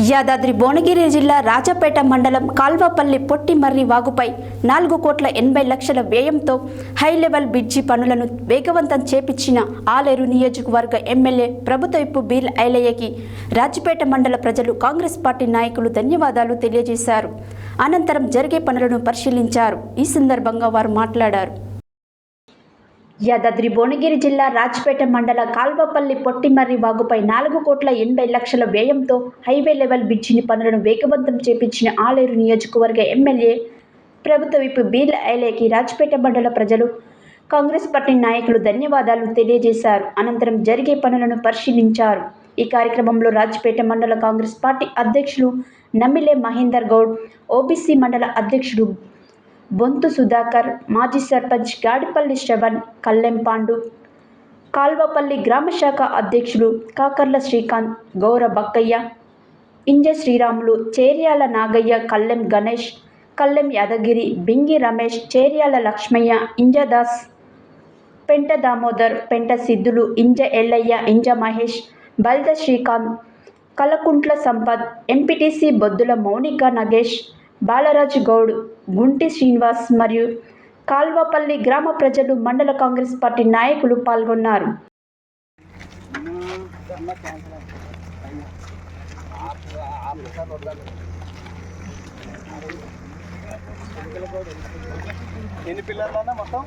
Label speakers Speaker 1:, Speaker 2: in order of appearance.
Speaker 1: యాదాద్రి భువనగిరి జిల్లా రాజపేట మండలం కాల్వపల్లి పొట్టిమర్రి వాగుపై 4,80,00,000 వ్యయంతో హై లెవెల్ బ్రిడ్జి పనులను వేగవంతం చేపించిన ఆలేరు నియోజకవర్గ ఎమ్మెల్యే ప్రభుత్వపు బీల్ ఐలయ్యకి రాజపేట మండల ప్రజలు కాంగ్రెస్ పార్టీ నాయకులు ధన్యవాదాలు తెలియజేశారు. అనంతరం జరిగే పనులను పరిశీలించారు. ఈ సందర్భంగా వారు మాట్లాడారు. యాదాద్రి భువనగిరి జిల్లా రాజపేట మండల కాల్వపల్లి పొట్టిమర్రి వాగుపై 4,80,00,000 వ్యయంతో హైవే లెవెల్ బ్రిడ్జిని పనులను వేగవంతం చేపించిన ఆలేరు నియోజకవర్గ ఎమ్మెల్యే ప్రభుత్వపు బీల్ ఐలయ్యకి రాజపేట మండల ప్రజలు కాంగ్రెస్ పార్టీ నాయకులు ధన్యవాదాలు తెలియజేశారు. అనంతరం జరిగే పనులను పరిశీలించారు. ఈ కార్యక్రమంలో రాజపేట మండల కాంగ్రెస్ పార్టీ అధ్యక్షులు నమ్మిలే మహేందర్ గౌడ్, ఓబీసీ మండల అధ్యక్షుడు బొంతు సుధాకర్, మాజీ సర్పంచ్ గాడిపల్లి శ్రవణ్, కల్లెం పాండు, కాల్వపల్లి గ్రామ శాఖ అధ్యక్షులు కాకర్ల శ్రీకాంత్, గౌర బక్కయ్య, ఇంజ శ్రీరాములు, చేర్యాల నాగయ్య, కల్లెం గణేష్, కల్లెం యాదగిరి, బింగి రమేష్, చేర్యాల లక్ష్మయ్య, ఇంజదాస్, పెంట దామోదర్, పెంట సిద్ధులు, ఇంజ ఎల్లయ్య, ఇంజ మహేష్, బల్ద శ్రీకాంత్, కలకుంట్ల సంపత్, ఎంపీటీసీ బొద్దుల మౌనిక నగేష్, బాలరాజు గౌడ్, గుంటి శ్రీనివాస్ మరియు కాల్వపల్లి గ్రామ ప్రజలు, మండల కాంగ్రెస్ పార్టీ నాయకులు పాల్గొన్నారు.
Speaker 2: ఎన్ని పిల్లర్లన్నా మొత్తం